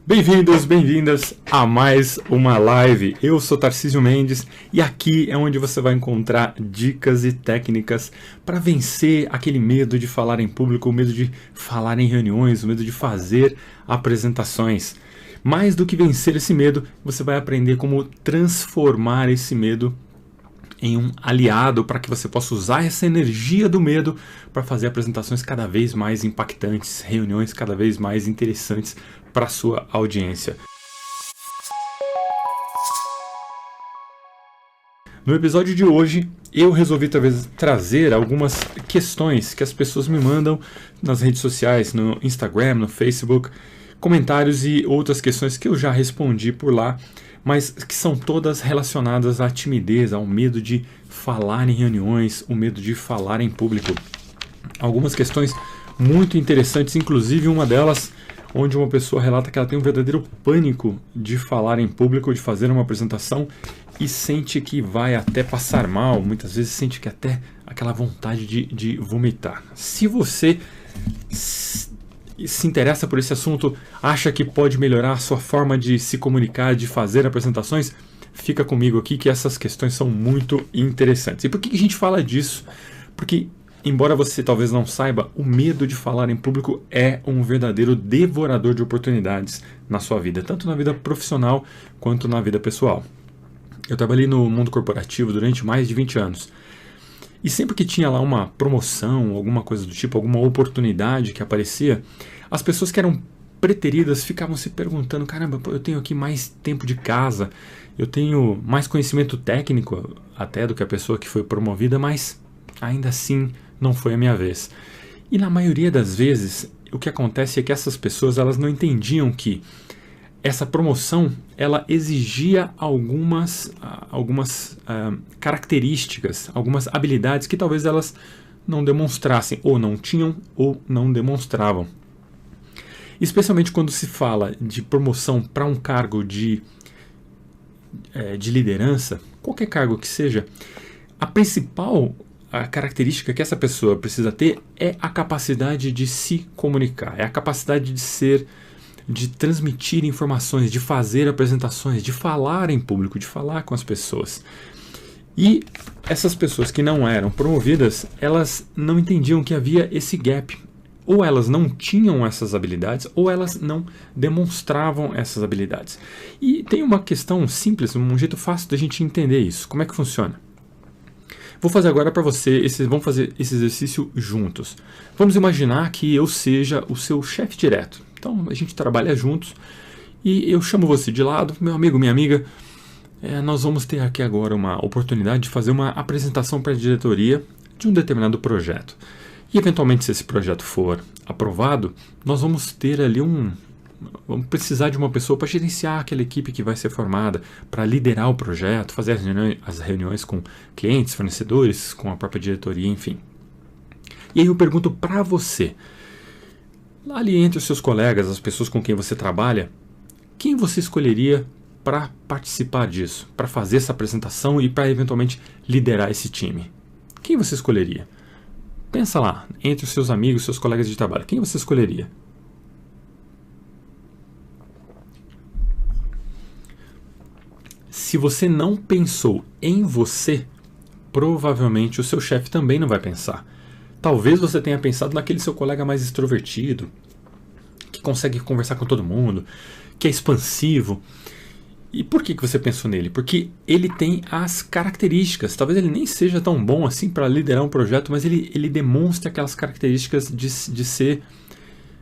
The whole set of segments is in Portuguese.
Bem-vindos, bem-vindas a mais uma live. Eu sou Tarcísio Mendes e aqui é onde você vai encontrar dicas e técnicas para vencer aquele medo de falar em público, o medo de falar em reuniões, o medo de fazer apresentações. Mais do que vencer esse medo, você vai aprender como transformar esse medo em um aliado para que você possa usar essa energia do medo para fazer apresentações cada vez mais impactantes, reuniões cada vez mais interessantes para a sua audiência. No episódio de hoje, eu resolvi talvez trazer algumas questões que as pessoas me mandam nas redes sociais, no Instagram, no Facebook, comentários e outras questões que eu já respondi por lá, mas que são todas relacionadas à timidez, ao medo de falar em reuniões, o medo de falar em público. Algumas questões muito interessantes, inclusive uma delas onde uma pessoa relata que ela tem um verdadeiro pânico de falar em público, de fazer uma apresentação e sente que vai até passar mal, muitas vezes sente que até aquela vontade de vomitar. Se você se interessa por esse assunto, acha que pode melhorar a sua forma de se comunicar, de fazer apresentações, fica comigo aqui que essas questões são muito interessantes. E por que a gente fala disso? Porque, embora você talvez não saiba, o medo de falar em público é um verdadeiro devorador de oportunidades na sua vida, tanto na vida profissional quanto na vida pessoal. Eu trabalhei no mundo corporativo durante mais de 20 anos. E sempre que tinha lá uma promoção, alguma coisa do tipo, alguma oportunidade que aparecia, as pessoas que eram preteridas ficavam se perguntando: caramba, eu tenho aqui mais tempo de casa, eu tenho mais conhecimento técnico até do que a pessoa que foi promovida, mas ainda assim não foi a minha vez. E na maioria das vezes, o que acontece é que essas pessoas elas não entendiam que essa promoção ela exigia algumas características, algumas habilidades que talvez elas não demonstrassem, ou não tinham, ou não demonstravam. Especialmente quando se fala de promoção para um cargo de liderança, qualquer cargo que seja, a principal característica que essa pessoa precisa ter é a capacidade de se comunicar, é a capacidade de transmitir informações, de fazer apresentações, de falar em público, de falar com as pessoas. E essas pessoas que não eram promovidas, elas não entendiam que havia esse gap. Ou elas não tinham essas habilidades, ou elas não demonstravam essas habilidades. E tem uma questão simples, um jeito fácil da gente entender isso. Como é que funciona? Vou fazer agora para você, vamos fazer esse exercício juntos. Vamos imaginar que eu seja o seu chefe direto. Então a gente trabalha juntos e eu chamo você de lado, meu amigo, minha amiga, nós vamos ter aqui agora uma oportunidade de fazer uma apresentação para a diretoria de um determinado projeto. E eventualmente, se esse projeto for aprovado, nós vamos ter ali vamos precisar de uma pessoa para gerenciar aquela equipe que vai ser formada, para liderar o projeto, fazer as reuniões com clientes, fornecedores, com a própria diretoria, enfim. E aí eu pergunto para você, ali entre os seus colegas, as pessoas com quem você trabalha, quem você escolheria para participar disso, para fazer essa apresentação e para eventualmente liderar esse time? Quem você escolheria? Pensa lá, entre os seus amigos, seus colegas de trabalho, quem você escolheria? Se você não pensou em você, provavelmente o seu chefe também não vai pensar. Talvez você tenha pensado naquele seu colega mais extrovertido, que consegue conversar com todo mundo, que é expansivo. E por que você pensou nele? Porque ele tem as características. Talvez ele nem seja tão bom assim para liderar um projeto, mas ele demonstra aquelas características de ser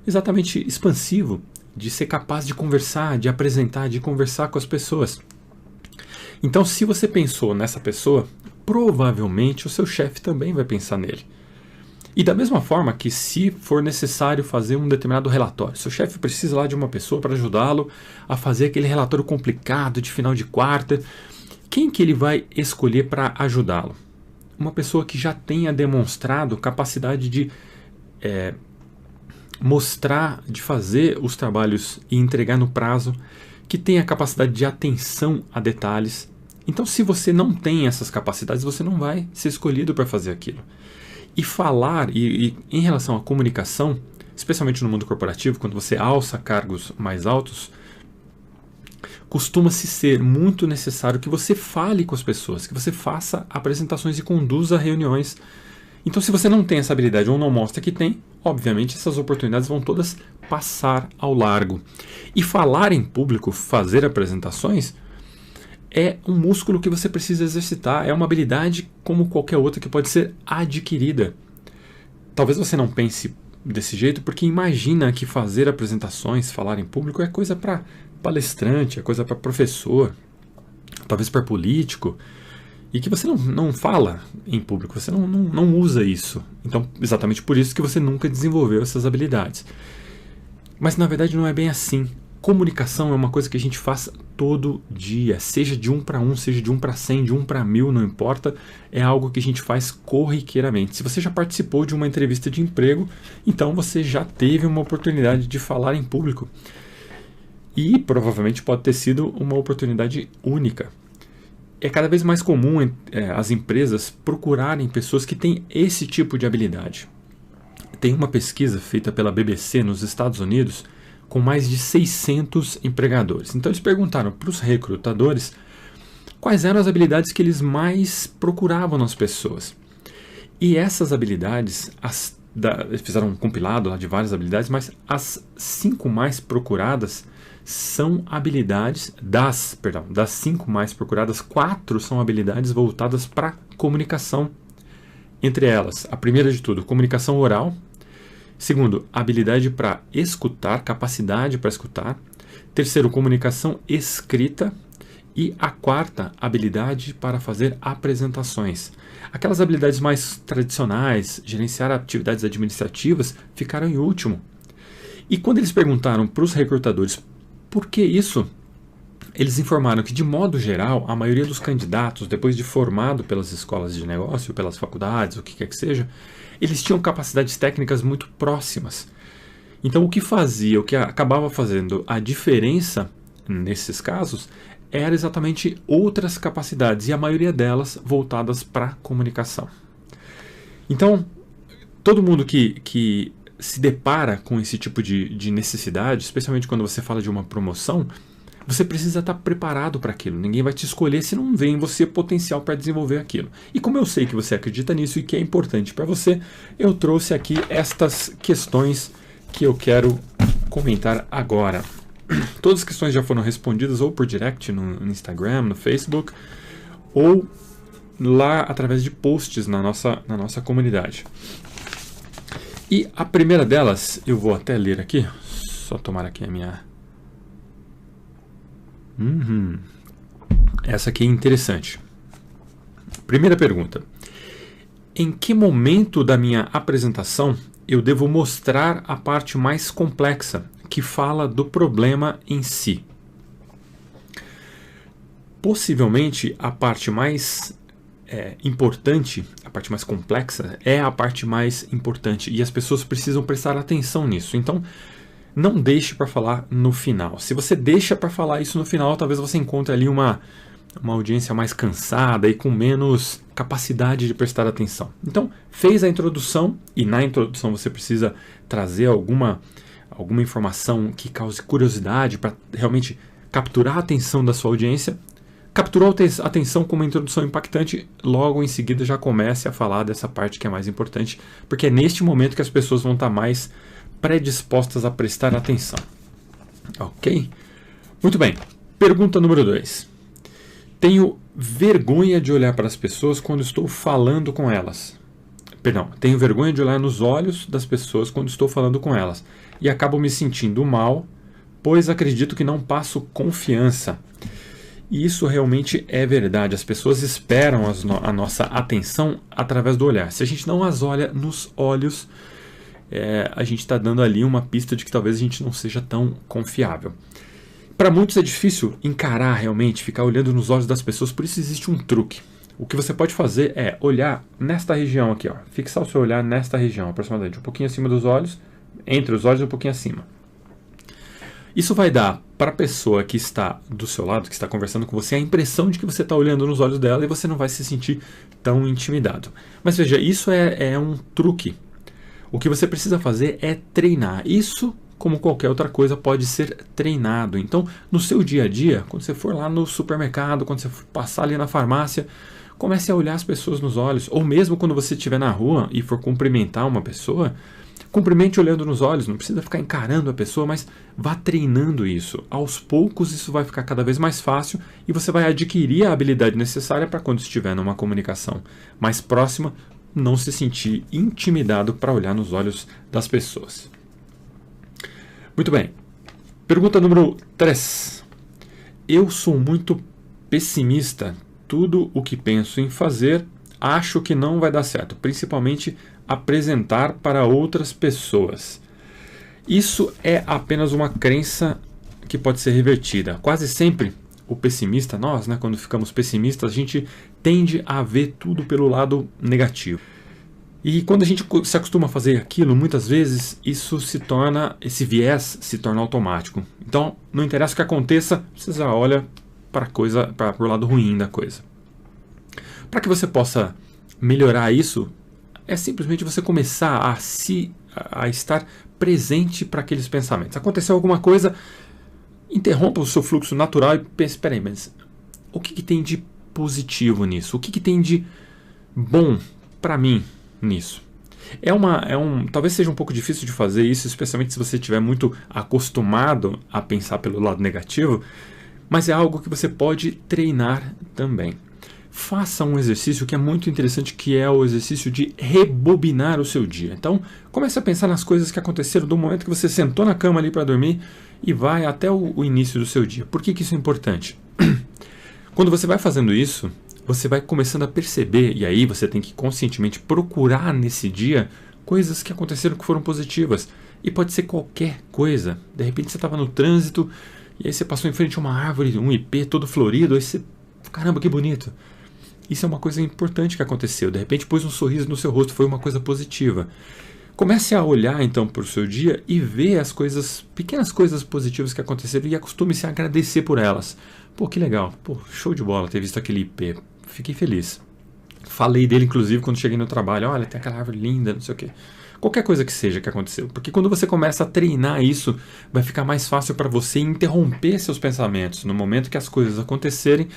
exatamente expansivo, de ser capaz de conversar, de apresentar, de conversar com as pessoas. Então, se você pensou nessa pessoa, provavelmente o seu chefe também vai pensar nele. E da mesma forma que se for necessário fazer um determinado relatório, seu chefe precisa lá de uma pessoa para ajudá-lo a fazer aquele relatório complicado de final de quarta, quem que ele vai escolher para ajudá-lo? Uma pessoa que já tenha demonstrado capacidade de mostrar, de fazer os trabalhos e entregar no prazo, que tenha capacidade de atenção a detalhes. Então, se você não tem essas capacidades, você não vai ser escolhido para fazer aquilo. E falar, e em relação à comunicação, especialmente no mundo corporativo, quando você alça cargos mais altos, costuma-se ser muito necessário que você fale com as pessoas, que você faça apresentações e conduza reuniões. Então, se você não tem essa habilidade ou não mostra que tem, obviamente essas oportunidades vão todas passar ao largo. E falar em público, fazer apresentações, é um músculo que você precisa exercitar, é uma habilidade como qualquer outra que pode ser adquirida. Talvez você não pense desse jeito porque imagina que fazer apresentações, falar em público é coisa para palestrante, é coisa para professor, talvez para político, e que você não fala em público, você não usa isso. Então, exatamente por isso que você nunca desenvolveu essas habilidades. Mas na verdade não é bem assim. Comunicação é uma coisa que a gente faz todo dia, seja de 1 para 1, seja de 1 para 100, de 1 para 1000, não importa, é algo que a gente faz corriqueiramente. Se você já participou de uma entrevista de emprego, então você já teve uma oportunidade de falar em público. E provavelmente pode ter sido uma oportunidade única. É cada vez mais comum as empresas procurarem pessoas que têm esse tipo de habilidade. Tem uma pesquisa feita pela BBC nos Estados Unidos com mais de 600 empregadores. Então eles perguntaram para os recrutadores quais eram as habilidades que eles mais procuravam nas pessoas. E essas habilidades, eles fizeram um compilado lá de várias habilidades, mas as 5 mais procuradas são habilidades, das 5 mais procuradas, 4 são habilidades voltadas para comunicação. Entre elas, a primeira de tudo, comunicação oral. Segundo, habilidade para escutar, capacidade para escutar. Terceiro, comunicação escrita. E a quarta, habilidade para fazer apresentações. Aquelas habilidades mais tradicionais, gerenciar atividades administrativas, ficaram em último. E quando eles perguntaram para os recrutadores por que isso, eles informaram que, de modo geral, a maioria dos candidatos, depois de formado pelas escolas de negócio, pelas faculdades, o que quer que seja, eles tinham capacidades técnicas muito próximas. Então, o que acabava fazendo a diferença nesses casos era exatamente outras capacidades, e a maioria delas voltadas para a comunicação. Então, todo mundo que se depara com esse tipo de necessidade, especialmente quando você fala de uma promoção, você precisa estar preparado para aquilo. Ninguém vai te escolher se não vê em você potencial para desenvolver aquilo. E como eu sei que você acredita nisso e que é importante para você, eu trouxe aqui estas questões que eu quero comentar agora. Todas as questões já foram respondidas ou por direct no Instagram, no Facebook, ou lá através de posts na nossa comunidade. E a primeira delas, eu vou até ler aqui, só tomar aqui a minha... Essa aqui é interessante. Primeira pergunta. Em que momento da minha apresentação eu devo mostrar a parte mais complexa, que fala do problema em si? Possivelmente a parte mais importante, a parte mais complexa, é a parte mais importante, e as pessoas precisam prestar atenção nisso. Então, não deixe para falar no final. Se você deixa para falar isso no final, talvez você encontre ali uma audiência mais cansada e com menos capacidade de prestar atenção. Então, fez a introdução, e na introdução você precisa trazer alguma informação que cause curiosidade para realmente capturar a atenção da sua audiência. Capturou a atenção com uma introdução impactante, logo em seguida já comece a falar dessa parte que é mais importante, porque é neste momento que as pessoas vão estar mais predispostas a prestar atenção. Ok? Muito bem. Pergunta número 2. Tenho vergonha de olhar para as pessoas quando estou falando com elas. Tenho vergonha de olhar nos olhos das pessoas quando estou falando com elas. E acabo me sentindo mal, pois acredito que não passo confiança. E isso realmente é verdade. As pessoas esperam a nossa atenção através do olhar. Se a gente não as olha nos olhos, a gente está dando ali uma pista de que talvez a gente não seja tão confiável. Para muitos é difícil encarar realmente, ficar olhando nos olhos das pessoas, por isso existe um truque. O que você pode fazer é olhar nesta região aqui, ó, fixar o seu olhar nesta região, aproximadamente um pouquinho acima dos olhos, entre os olhos e um pouquinho acima. Isso vai dar para a pessoa que está do seu lado, que está conversando com você, a impressão de que você está olhando nos olhos dela e você não vai se sentir tão intimidado. Mas veja, isso é um truque. O que você precisa fazer é treinar. Isso como qualquer outra coisa, pode ser treinado. Então, no seu dia a dia, quando você for lá no supermercado, quando você for passar ali na farmácia, comece a olhar as pessoas nos olhos. Ou mesmo quando você estiver na rua e for cumprimentar uma pessoa, cumprimente olhando nos olhos. Não precisa ficar encarando a pessoa, mas vá treinando isso. Aos poucos isso vai ficar cada vez mais fácil e você vai adquirir a habilidade necessária para quando estiver numa comunicação mais próxima, não se sentir intimidado para olhar nos olhos das pessoas. Muito bem. Pergunta número 3. Eu sou muito pessimista. Tudo o que penso em fazer, acho que não vai dar certo, principalmente apresentar para outras pessoas. Isso é apenas uma crença que pode ser revertida. Quase sempre o pessimista, nós, quando ficamos pessimistas, a gente tende a ver tudo pelo lado negativo. E quando a gente se acostuma a fazer aquilo, muitas vezes esse viés se torna automático. Então, não interessa o que aconteça, você já olha para o lado ruim da coisa. Para que você possa melhorar isso, é simplesmente você começar a estar presente para aqueles pensamentos. Aconteceu alguma coisa, interrompa o seu fluxo natural e pense, peraí, mas o que tem de positivo nisso? O que tem de bom para mim nisso? Talvez seja um pouco difícil de fazer isso, especialmente se você estiver muito acostumado a pensar pelo lado negativo, mas é algo que você pode treinar também. Faça um exercício que é muito interessante, que é o exercício de rebobinar o seu dia. Então, comece a pensar nas coisas que aconteceram do momento que você sentou na cama ali para dormir e vai até o início do seu dia. Por que isso é importante? Quando você vai fazendo isso, você vai começando a perceber, e aí você tem que conscientemente procurar nesse dia coisas que aconteceram que foram positivas. E pode ser qualquer coisa. De repente você estava no trânsito e aí você passou em frente a uma árvore, um ipê todo florido, aí você, caramba, que bonito. Isso é uma coisa importante que aconteceu. De repente pôs um sorriso no seu rosto, foi uma coisa positiva. Comece a olhar então para o seu dia e ver as pequenas coisas positivas que aconteceram e acostume-se a agradecer por elas. Pô, que legal. Pô, show de bola ter visto aquele IP. Fiquei feliz. Falei dele, inclusive, quando cheguei no trabalho. Olha, tem aquela árvore linda, não sei o quê. Qualquer coisa que seja que aconteceu. Porque quando você começa a treinar isso, vai ficar mais fácil para você interromper seus pensamentos no momento que as coisas acontecerem,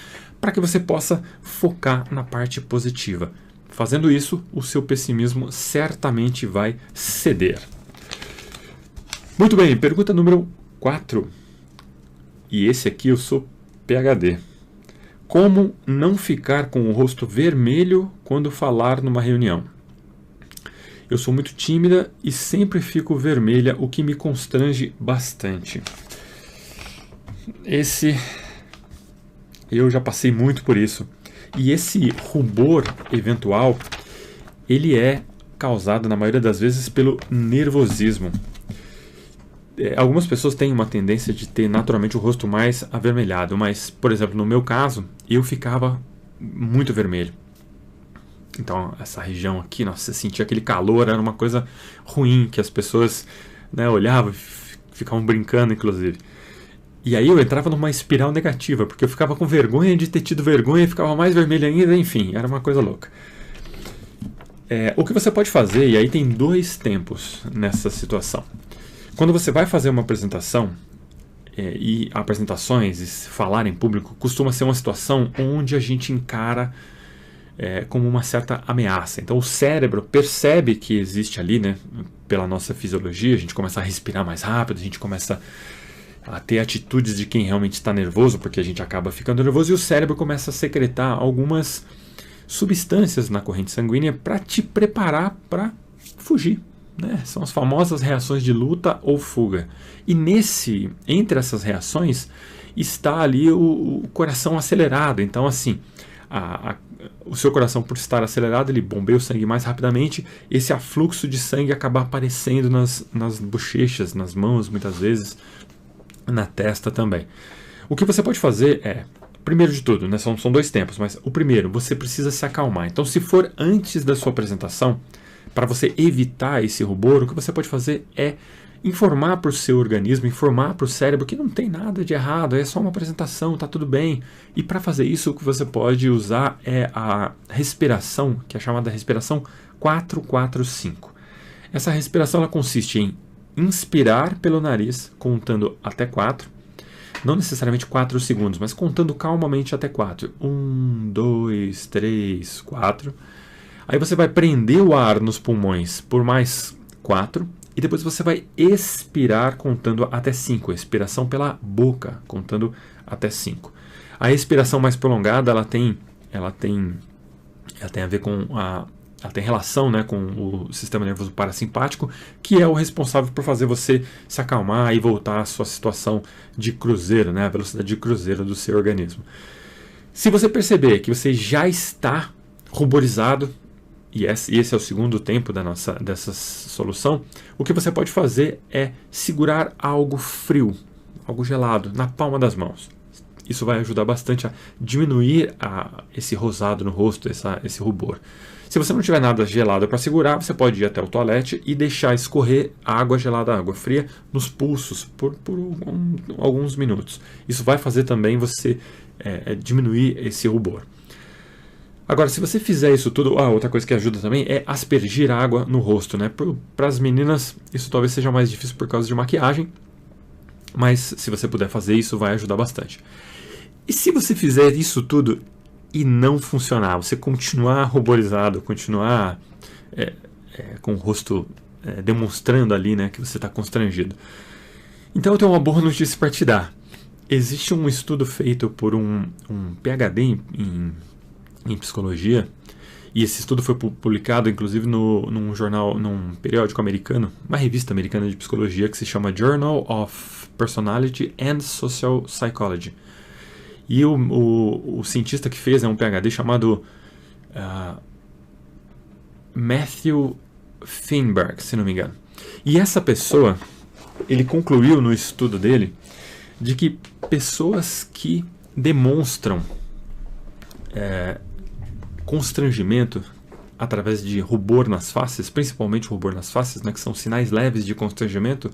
para que você possa focar na parte positiva. Fazendo isso, o seu pessimismo certamente vai ceder. Muito bem, pergunta número 4. E esse aqui eu sou PhD. Como não ficar com o rosto vermelho quando falar numa reunião? Eu sou muito tímida e sempre fico vermelha, o que me constrange bastante. Eu já passei muito por isso. E esse rubor eventual, ele é causado na maioria das vezes pelo nervosismo. Algumas pessoas têm uma tendência de ter naturalmente o rosto mais avermelhado, mas, por exemplo, no meu caso, eu ficava muito vermelho. Então, essa região aqui, nossa, você sentia aquele calor, era uma coisa ruim, que as pessoas olhavam, ficavam brincando, inclusive. E aí eu entrava numa espiral negativa, porque eu ficava com vergonha de ter tido vergonha, ficava mais vermelho ainda, enfim, era uma coisa louca. O que você pode fazer, e aí tem 2 tempos nessa situação. Quando você vai fazer uma apresentação, e apresentações, e falar em público, costuma ser uma situação onde a gente encara como uma certa ameaça. Então o cérebro percebe que existe ali, pela nossa fisiologia, a gente começa a respirar mais rápido, a gente começa a ter atitudes de quem realmente está nervoso, porque a gente acaba ficando nervoso, e o cérebro começa a secretar algumas substâncias na corrente sanguínea para te preparar para fugir. São as famosas reações de luta ou fuga. E entre essas reações está ali o coração acelerado. Então, assim, o seu coração, por estar acelerado, ele bombeia o sangue mais rapidamente. Esse afluxo de sangue acaba aparecendo nas bochechas, nas mãos, muitas vezes, na testa também. O que você pode fazer primeiro de tudo, são 2 tempos, mas o primeiro, você precisa se acalmar. Então, se for antes da sua apresentação, para você evitar esse rubor, o que você pode fazer é informar para o seu organismo, informar para o cérebro que não tem nada de errado, é só uma apresentação, está tudo bem. E para fazer isso, o que você pode usar é a respiração, que é chamada respiração 4-4-5. Essa respiração ela consiste em inspirar pelo nariz, contando até 4. Não necessariamente 4 segundos, mas contando calmamente até 4. 1, 2, 3, 4. Aí você vai prender o ar nos pulmões por mais 4. E depois você vai expirar contando até 5. Expiração pela boca, contando até 5. A expiração mais prolongada, ela tem a ver com ela tem relação, né, com o sistema nervoso parasimpático, que é o responsável por fazer você se acalmar e voltar à sua situação de cruzeiro, né, a velocidade de cruzeiro do seu organismo. Se você perceber que você já está ruborizado, e esse é o segundo tempo dessa solução, o que você pode fazer é segurar algo frio, algo gelado, na palma das mãos. Isso vai ajudar bastante a diminuir esse rosado no rosto, esse rubor. Se você não tiver nada gelado para segurar, você pode ir até o toalete e deixar escorrer água gelada, água fria, nos pulsos por alguns minutos. Isso vai fazer também você diminuir esse rubor. Agora, se você fizer isso tudo, outra coisa que ajuda também é aspergir água no rosto, né? Para as meninas, isso talvez seja mais difícil por causa de maquiagem, mas se você puder fazer isso, vai ajudar bastante. E se você fizer isso tudo e não funcionar, você continuar ruborizado, continuar com o rosto demonstrando ali, né, que você está constrangido, então eu tenho uma boa notícia para te dar. Existe um estudo feito por um PhD em psicologia, e esse estudo foi publicado inclusive num jornal, num periódico americano, uma revista americana de psicologia que se chama Journal of Personality and Social Psychology. E o cientista que fez é um PhD chamado Matthew Feinberg, se não me engano. E essa pessoa, ele concluiu no estudo dele de que pessoas que demonstram constrangimento através de rubor nas faces, principalmente rubor nas faces, né, que são sinais leves de constrangimento,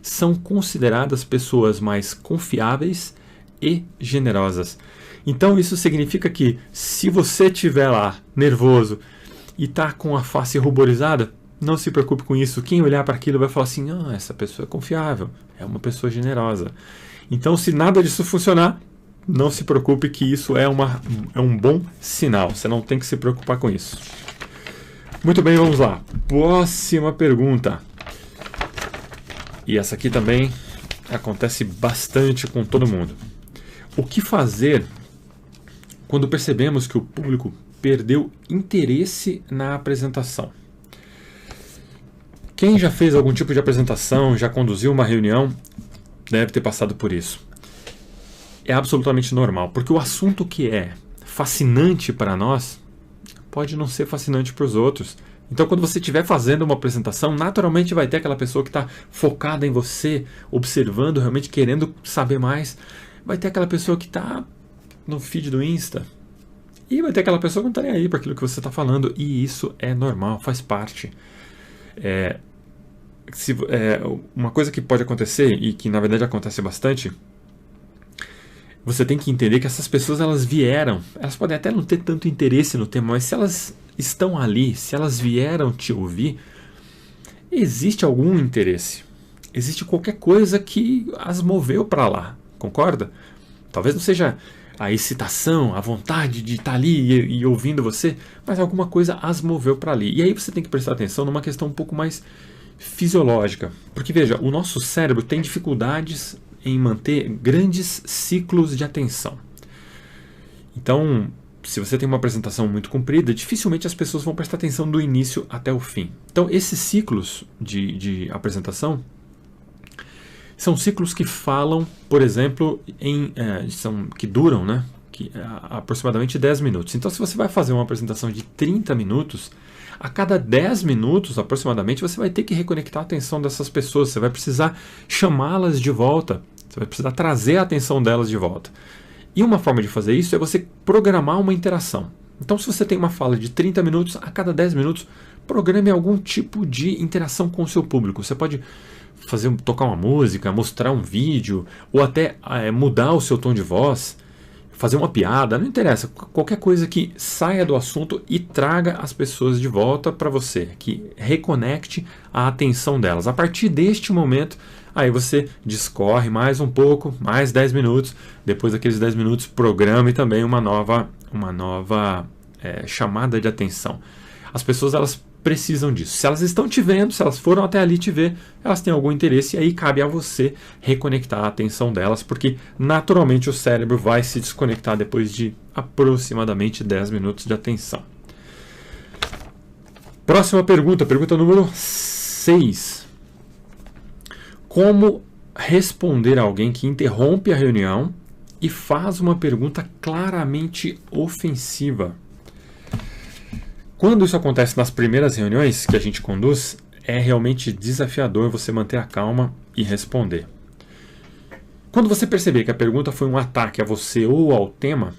são consideradas pessoas mais confiáveis e generosas. Então isso significa que se você estiver lá nervoso e está com a face ruborizada, não se preocupe com isso. Quem olhar para aquilo vai falar assim, essa pessoa é confiável, é uma pessoa generosa. Então se nada disso funcionar, não se preocupe que isso é um bom sinal. Você não tem que se preocupar com isso. Muito bem, vamos lá. Próxima pergunta. E essa aqui também acontece bastante com todo mundo. O que fazer quando percebemos que o público perdeu interesse na apresentação? Quem já fez algum tipo de apresentação, já conduziu uma reunião, deve ter passado por isso. É absolutamente normal, porque o assunto que é fascinante para nós pode não ser fascinante para os outros. Então, quando você estiver fazendo uma apresentação, naturalmente vai ter aquela pessoa que está focada em você, observando, realmente querendo saber mais. Vai ter aquela pessoa que está no feed do Insta. E vai ter aquela pessoa que não está nem aí para aquilo que você está falando. E isso é normal, faz parte. Uma coisa que pode acontecer, e que na verdade acontece bastante, você tem que entender que essas pessoas, elas podem até não ter tanto interesse no tema, mas se elas estão ali, se elas vieram te ouvir, existe algum interesse. Existe qualquer coisa que as moveu para lá, concorda? Talvez não seja a excitação, a vontade de estar ali e ouvindo você, mas alguma coisa as moveu para ali. E aí você tem que prestar atenção numa questão um pouco mais fisiológica. Porque veja, o nosso cérebro tem dificuldades em manter grandes ciclos de atenção. Então, se você tem uma apresentação muito comprida, dificilmente as pessoas vão prestar atenção do início até o fim. Então, esses ciclos de apresentação são ciclos que falam, por exemplo, que duram, né, aproximadamente 10 minutos. Então, se você vai fazer uma apresentação de 30 minutos, a cada 10 minutos, aproximadamente, você vai ter que reconectar a atenção dessas pessoas. Você vai precisar chamá-las de volta. Você vai precisar trazer a atenção delas de volta. E uma forma de fazer isso é você programar uma interação. Então, se você tem uma fala de 30 minutos, a cada 10 minutos, programe algum tipo de interação com o seu público. Você pode tocar uma música, mostrar um vídeo, ou até mudar o seu tom de voz, fazer uma piada, não interessa, qualquer coisa que saia do assunto e traga as pessoas de volta para você, que reconecte a atenção delas. A partir deste momento, aí você discorre mais um pouco, mais 10 minutos, depois daqueles 10 minutos, programe também uma nova chamada de atenção. As pessoas, elas precisam disso. Se elas estão te vendo, se elas foram até ali te ver, elas têm algum interesse, e aí cabe a você reconectar a atenção delas, porque naturalmente o cérebro vai se desconectar depois de aproximadamente 10 minutos de atenção. Próxima pergunta, pergunta número 6. Como responder a alguém que interrompe a reunião e faz uma pergunta claramente ofensiva? Quando isso acontece nas primeiras reuniões que a gente conduz, é realmente desafiador você manter a calma e responder. Quando você perceber que a pergunta foi um ataque a você ou ao tema,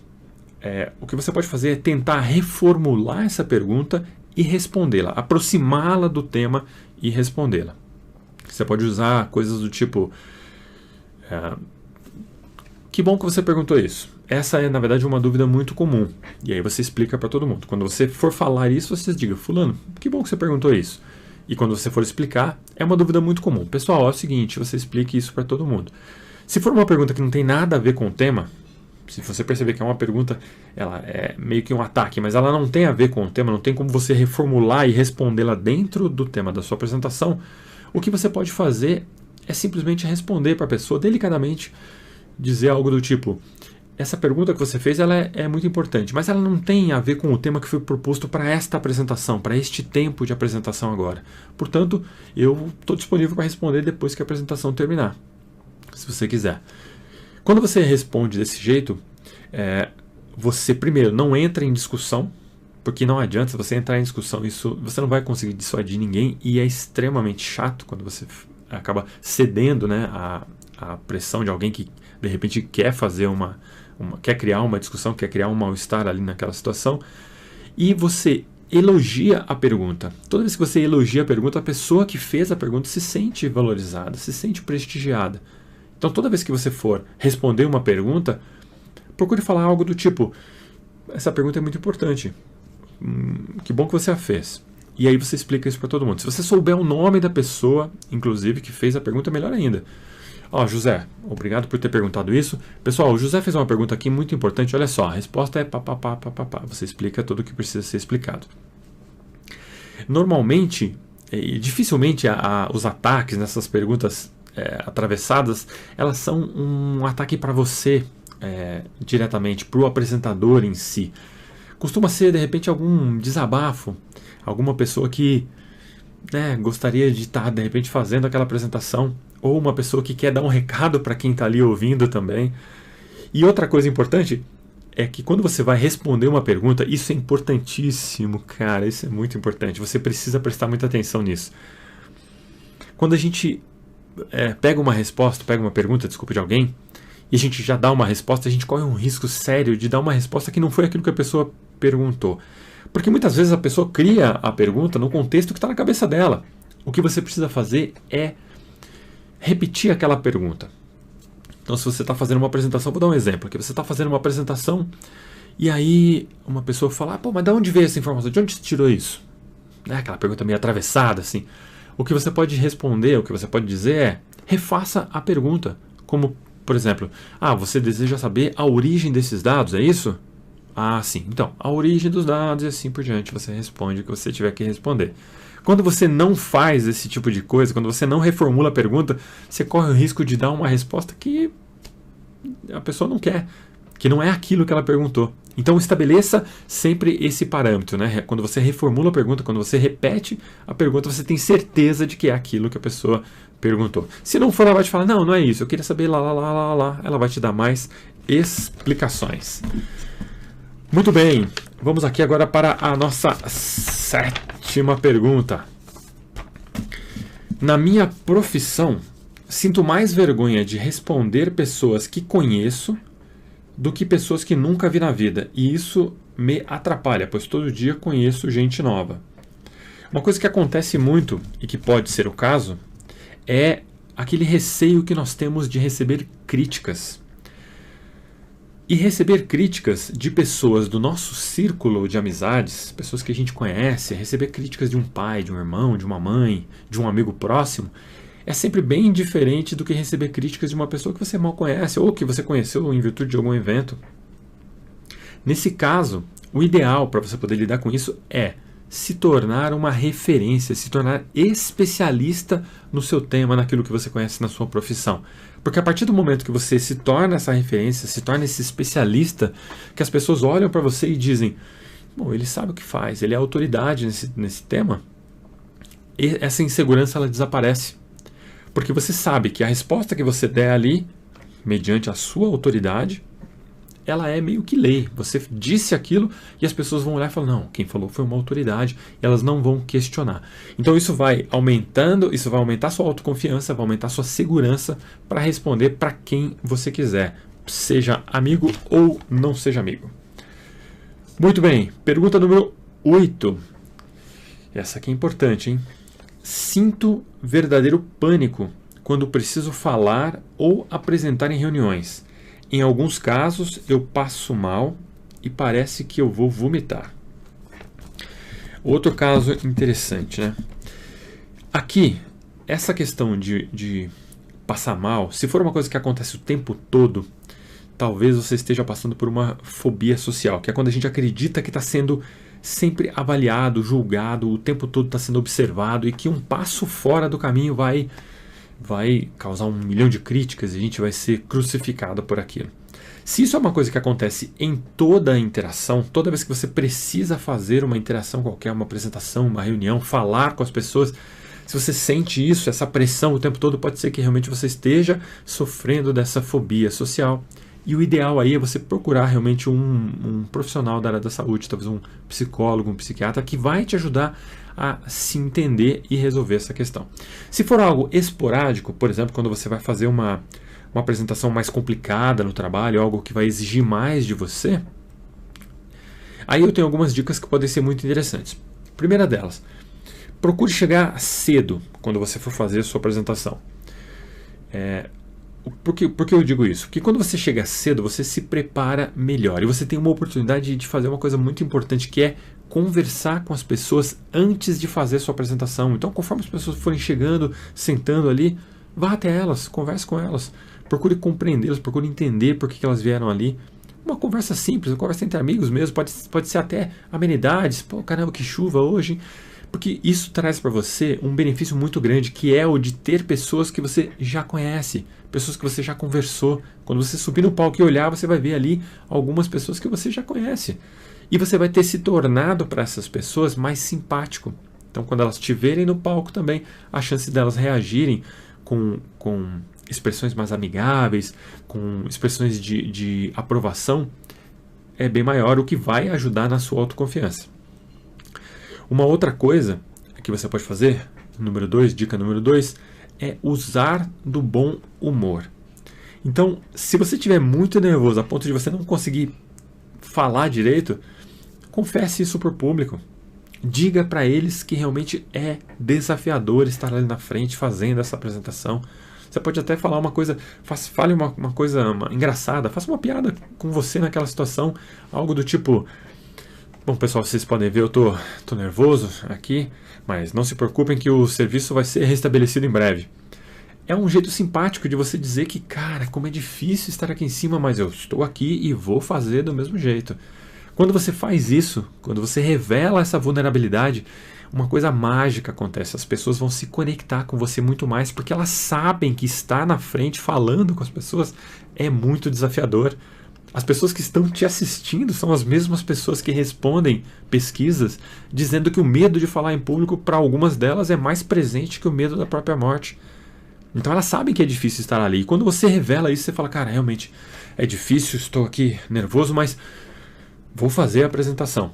o que você pode fazer é tentar reformular essa pergunta e respondê-la, aproximá-la do tema e respondê-la. Você pode usar coisas do tipo: que bom que você perguntou isso. Essa é, na verdade, uma dúvida muito comum. E aí você explica para todo mundo. Quando você for falar isso, você diga: fulano, que bom que você perguntou isso. E quando você for explicar, é uma dúvida muito comum. Pessoal, é o seguinte, você explique isso para todo mundo. Se for uma pergunta que não tem nada a ver com o tema, se você perceber que é uma pergunta, ela é meio que um ataque, mas ela não tem a ver com o tema, não tem como você reformular e respondê-la dentro do tema da sua apresentação, o que você pode fazer é simplesmente responder para a pessoa delicadamente, dizer algo do tipo: essa pergunta que você fez, ela é muito importante, mas ela não tem a ver com o tema que foi proposto para esta apresentação, para este tempo de apresentação agora. Portanto, eu estou disponível para responder depois que a apresentação terminar, se você quiser. Quando você responde desse jeito, você primeiro não entra em discussão, porque não adianta você entrar em discussão, isso você não vai conseguir dissuadir ninguém, e é extremamente chato quando você acaba cedendo, né, a pressão de alguém que de repente quer fazer quer criar uma discussão, quer criar um mal-estar ali naquela situação, e você elogia a pergunta. Toda vez que você elogia a pergunta, a pessoa que fez a pergunta se sente valorizada, se sente prestigiada. Então toda vez que você for responder uma pergunta, procure falar algo do tipo: essa pergunta é muito importante, que bom que você a fez. E aí você explica isso para todo mundo. Se você souber o nome da pessoa, inclusive, que fez a pergunta, melhor ainda. José, obrigado por ter perguntado isso. Pessoal, o José fez uma pergunta aqui muito importante. Olha só, a resposta é papapá, papapá. Você explica tudo o que precisa ser explicado. Normalmente, e dificilmente os ataques nessas perguntas atravessadas, elas são um ataque para você diretamente, para o apresentador em si. Costuma ser, de repente, algum desabafo, alguma pessoa que gostaria de estar, de repente, fazendo aquela apresentação, ou uma pessoa que quer dar um recado para quem está ali ouvindo também. E outra coisa importante é que quando você vai responder uma pergunta, isso é importantíssimo, cara, isso é muito importante, você precisa prestar muita atenção nisso. Quando a gente pega uma pergunta, desculpa, de alguém, e a gente já dá uma resposta, a gente corre um risco sério de dar uma resposta que não foi aquilo que a pessoa perguntou. Porque muitas vezes a pessoa cria a pergunta no contexto que está na cabeça dela. O que você precisa fazer é repetir aquela pergunta. Então, se você está fazendo uma apresentação, vou dar um exemplo aqui. Você está fazendo uma apresentação e aí uma pessoa fala: mas de onde veio essa informação? De onde você tirou isso? Aquela pergunta meio atravessada, assim. O que você pode responder, o que você pode dizer é: refaça a pergunta. Como, por exemplo, você deseja saber a origem desses dados, é isso? Sim. Então, a origem dos dados e assim por diante. Você responde o que você tiver que responder. Quando você não faz esse tipo de coisa, quando você não reformula a pergunta, você corre o risco de dar uma resposta que a pessoa não quer, que não é aquilo que ela perguntou. Então estabeleça sempre esse parâmetro, né? Quando você reformula a pergunta, quando você repete a pergunta, você tem certeza de que é aquilo que a pessoa perguntou. Se não for, ela vai te falar: não é isso, eu queria saber lá. Ela vai te dar mais explicações. Muito bem, vamos aqui agora para a nossa 7ª pergunta. Na minha profissão, sinto mais vergonha de responder pessoas que conheço do que pessoas que nunca vi na vida. E isso me atrapalha, pois todo dia conheço gente nova. Uma coisa que acontece muito, e que pode ser o caso, é aquele receio que nós temos de receber críticas. E receber críticas de pessoas do nosso círculo de amizades, pessoas que a gente conhece, receber críticas de um pai, de um irmão, de uma mãe, de um amigo próximo, é sempre bem diferente do que receber críticas de uma pessoa que você mal conhece ou que você conheceu em virtude de algum evento. Nesse caso, o ideal para você poder lidar com isso é se tornar uma referência, se tornar especialista no seu tema, naquilo que você conhece na sua profissão. Porque a partir do momento que você se torna essa referência, se torna esse especialista, que as pessoas olham para você e dizem, bom, ele sabe o que faz, ele é autoridade nesse tema, e essa insegurança ela desaparece. Porque você sabe que a resposta que você der ali, mediante a sua autoridade, ela é meio que lei. Você disse aquilo e as pessoas vão olhar e falar, não, quem falou foi uma autoridade, e elas não vão questionar. Então isso vai aumentando, isso vai aumentar sua autoconfiança, vai aumentar sua segurança para responder para quem você quiser, seja amigo ou não seja amigo. Muito bem, pergunta número 8. Essa aqui é importante, hein? Sinto verdadeiro pânico quando preciso falar ou apresentar em reuniões. Em alguns casos, eu passo mal e parece que eu vou vomitar. Outro caso interessante, né? Aqui, essa questão de passar mal, se for uma coisa que acontece o tempo todo, talvez você esteja passando por uma fobia social, que é quando a gente acredita que está sendo sempre avaliado, julgado, o tempo todo está sendo observado e que um passo fora do caminho vai causar 1 milhão de críticas e a gente vai ser crucificado por aquilo. Se isso é uma coisa que acontece em toda a interação, toda vez que você precisa fazer uma interação qualquer, uma apresentação, uma reunião, falar com as pessoas, se você sente isso, essa pressão o tempo todo, pode ser que realmente você esteja sofrendo dessa fobia social. E o ideal aí é você procurar realmente um profissional da área da saúde, talvez um psicólogo, um psiquiatra, que vai te ajudar a se entender e resolver essa questão. Se for algo esporádico, por exemplo, quando você vai fazer uma apresentação mais complicada no trabalho, algo que vai exigir mais de você, aí eu tenho algumas dicas que podem ser muito interessantes. Primeira delas, procure chegar cedo quando você for fazer a sua apresentação. Por que eu digo isso? Porque quando você chega cedo, você se prepara melhor e você tem uma oportunidade de fazer uma coisa muito importante, que é conversar com as pessoas antes de fazer a sua apresentação. Então, conforme as pessoas forem chegando, sentando ali, vá até elas, converse com elas, procure compreendê-las, procure entender por que elas vieram ali. Uma conversa simples, uma conversa entre amigos mesmo, pode ser até amenidades. Pô, caramba, que chuva hoje. Porque isso traz para você um benefício muito grande, que é o de ter pessoas que você já conhece, pessoas que você já conversou. Quando você subir no palco e olhar, você vai ver ali algumas pessoas que você já conhece. E você vai ter se tornado para essas pessoas mais simpático. Então, quando elas te verem no palco também, a chance delas reagirem com expressões mais amigáveis, com expressões de aprovação, é bem maior, o que vai ajudar na sua autoconfiança. Uma outra coisa que você pode fazer, dica número 2, é usar do bom humor. Então, se você estiver muito nervoso a ponto de você não conseguir falar direito, confesse isso para o público. Diga para eles que realmente é desafiador estar ali na frente fazendo essa apresentação. Você pode até falar uma coisa, fale uma coisa engraçada, faça uma piada com você naquela situação, algo do tipo... Bom, pessoal, vocês podem ver, eu tô nervoso aqui, mas não se preocupem que o serviço vai ser restabelecido em breve. É um jeito simpático de você dizer que, cara, como é difícil estar aqui em cima, mas eu estou aqui e vou fazer do mesmo jeito. Quando você faz isso, quando você revela essa vulnerabilidade, uma coisa mágica acontece. As pessoas vão se conectar com você muito mais, porque elas sabem que estar na frente falando com as pessoas é muito desafiador. As pessoas que estão te assistindo são as mesmas pessoas que respondem pesquisas dizendo que o medo de falar em público, para algumas delas, é mais presente que o medo da própria morte. Então elas sabem que é difícil estar ali. E quando você revela isso, você fala, cara, realmente é difícil, estou aqui nervoso, mas vou fazer a apresentação.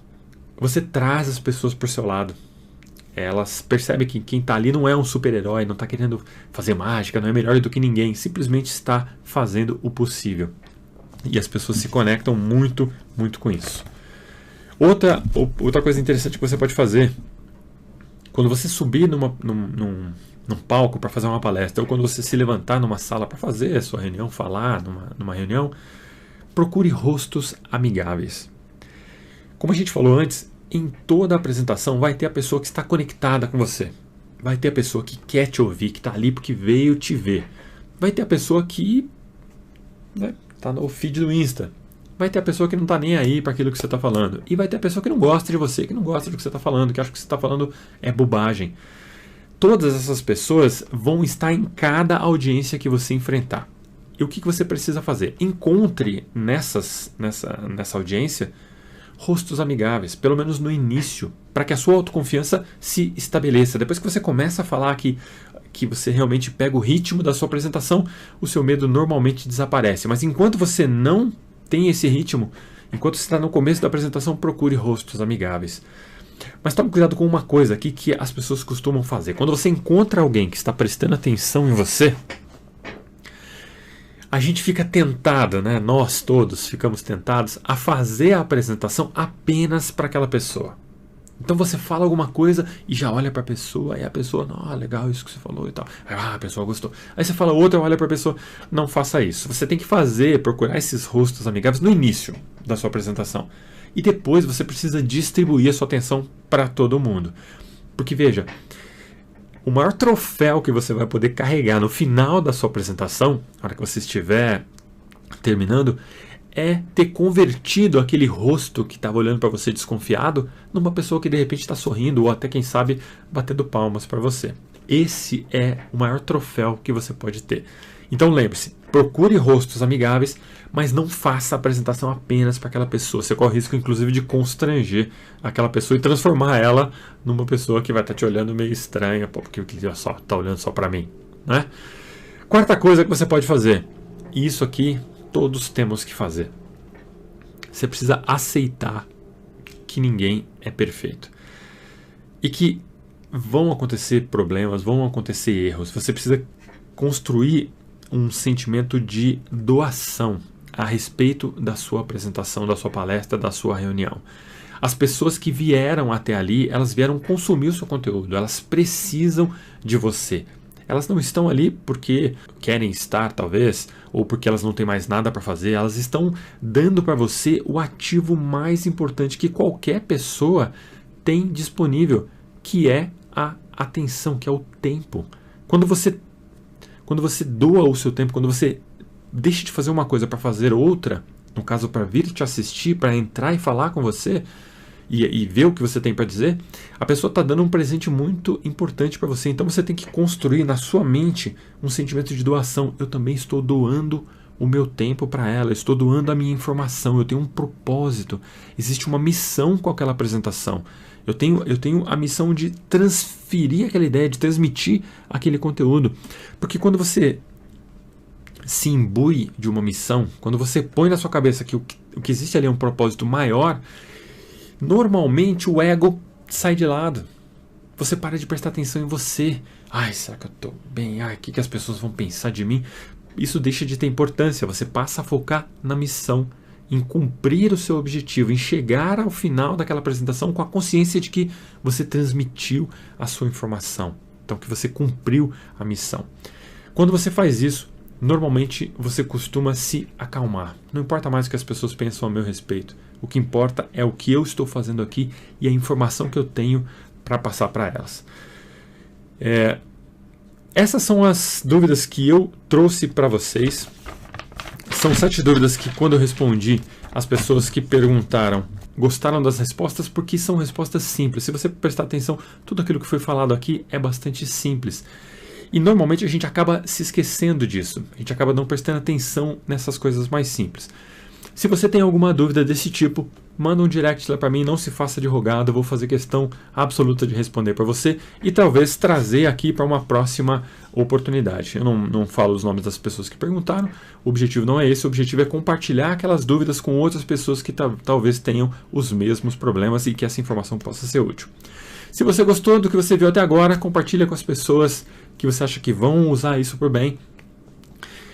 Você traz as pessoas para o seu lado. Elas percebem que quem está ali não é um super-herói, não está querendo fazer mágica, não é melhor do que ninguém, simplesmente está fazendo o possível. E as pessoas se conectam muito, muito com isso. Outra coisa interessante que você pode fazer, quando você subir num palco para fazer uma palestra, ou quando você se levantar numa sala para fazer a sua reunião, falar numa reunião, procure rostos amigáveis. Como a gente falou antes, em toda a apresentação vai ter a pessoa que está conectada com você. Vai ter a pessoa que quer te ouvir, que está ali porque veio te ver. Vai ter a pessoa que está no feed do Insta. Vai ter a pessoa que não está nem aí para aquilo que você está falando. E vai ter a pessoa que não gosta de você, que não gosta do que você está falando, que acha que o que você está falando é bobagem. Todas essas pessoas vão estar em cada audiência que você enfrentar. E o que você precisa fazer? Encontre nessa audiência rostos amigáveis, pelo menos no início, para que a sua autoconfiança se estabeleça. Depois que você começa a falar que você realmente pega o ritmo da sua apresentação, o seu medo normalmente desaparece. Mas enquanto você não tem esse ritmo, enquanto você está no começo da apresentação, procure rostos amigáveis. Mas tome cuidado com uma coisa aqui que as pessoas costumam fazer. Quando você encontra alguém que está prestando atenção em você, a gente fica tentado, né? Nós todos ficamos tentados a fazer a apresentação apenas para aquela pessoa. Então você fala alguma coisa e já olha para a pessoa, e a pessoa, legal isso que você falou e tal. A pessoa gostou. Aí você fala outra, olha para a pessoa. Não faça isso. Você tem que procurar esses rostos amigáveis no início da sua apresentação. E depois você precisa distribuir a sua atenção para todo mundo. Porque veja, o maior troféu que você vai poder carregar no final da sua apresentação, na hora que você estiver terminando, é ter convertido aquele rosto que estava olhando para você desconfiado numa pessoa que de repente está sorrindo ou até, quem sabe, batendo palmas para você. Esse é o maior troféu que você pode ter. Então lembre-se, procure rostos amigáveis, mas não faça a apresentação apenas para aquela pessoa. Você corre o risco, inclusive, de constranger aquela pessoa e transformar ela numa pessoa que vai estar te olhando meio estranha, porque está olhando só para mim, né? Quarta coisa que você pode fazer, e isso aqui todos temos que fazer. Você precisa aceitar que ninguém é perfeito. E que vão acontecer problemas, vão acontecer erros. Você precisa construir um sentimento de doação a respeito da sua apresentação, da sua palestra, da sua reunião. As pessoas que vieram até ali, elas vieram consumir o seu conteúdo. Elas precisam de você. Elas não estão ali porque querem estar, talvez, ou porque elas não têm mais nada para fazer. Elas estão dando para você o ativo mais importante que qualquer pessoa tem disponível, que é a atenção, que é o tempo. Quando você doa o seu tempo, quando você deixa de fazer uma coisa para fazer outra, no caso para vir te assistir, para entrar e falar com você, e ver o que você tem para dizer, a pessoa está dando um presente muito importante para você. Então você tem que construir na sua mente um sentimento de doação. Eu também estou doando o meu tempo para ela, estou doando a minha informação, eu tenho um propósito, existe uma missão com aquela apresentação. Eu tenho a missão de transferir aquela ideia, de transmitir aquele conteúdo. Porque quando você se imbui de uma missão, quando você põe na sua cabeça que o que existe ali é um propósito maior, normalmente o ego sai de lado. Você para de prestar atenção em você. Será que eu estou bem? O que as pessoas vão pensar de mim? Isso deixa de ter importância. Você passa a focar na missão, em cumprir o seu objetivo, em chegar ao final daquela apresentação com a consciência de que você transmitiu a sua informação. Então, que você cumpriu a missão. Quando você faz isso, normalmente você costuma se acalmar. Não importa mais o que as pessoas pensam a meu respeito. O que importa é o que eu estou fazendo aqui e a informação que eu tenho para passar para elas. Essas são as dúvidas que eu trouxe para vocês. São 7 dúvidas que, quando eu respondi, as pessoas que perguntaram gostaram das respostas, porque são respostas simples. Se você prestar atenção, tudo aquilo que foi falado aqui é bastante simples. E normalmente a gente acaba se esquecendo disso. A gente acaba não prestando atenção nessas coisas mais simples. Se você tem alguma dúvida desse tipo, manda um direct lá para mim, não se faça de rogado, eu vou fazer questão absoluta de responder para você e talvez trazer aqui para uma próxima oportunidade. Eu não falo os nomes das pessoas que perguntaram, o objetivo não é esse, o objetivo é compartilhar aquelas dúvidas com outras pessoas que talvez tenham os mesmos problemas e que essa informação possa ser útil. Se você gostou do que você viu até agora, compartilha com as pessoas que você acha que vão usar isso por bem.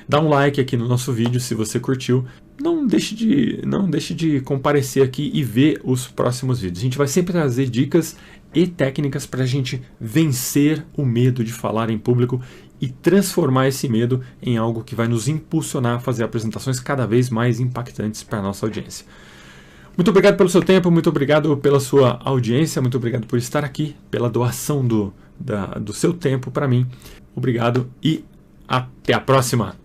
Dá um like aqui no nosso vídeo se você curtiu. Não deixe de comparecer aqui e ver os próximos vídeos. A gente vai sempre trazer dicas e técnicas para a gente vencer o medo de falar em público e transformar esse medo em algo que vai nos impulsionar a fazer apresentações cada vez mais impactantes para a nossa audiência. Muito obrigado pelo seu tempo, muito obrigado pela sua audiência, muito obrigado por estar aqui, pela doação do seu tempo para mim. Obrigado e até a próxima!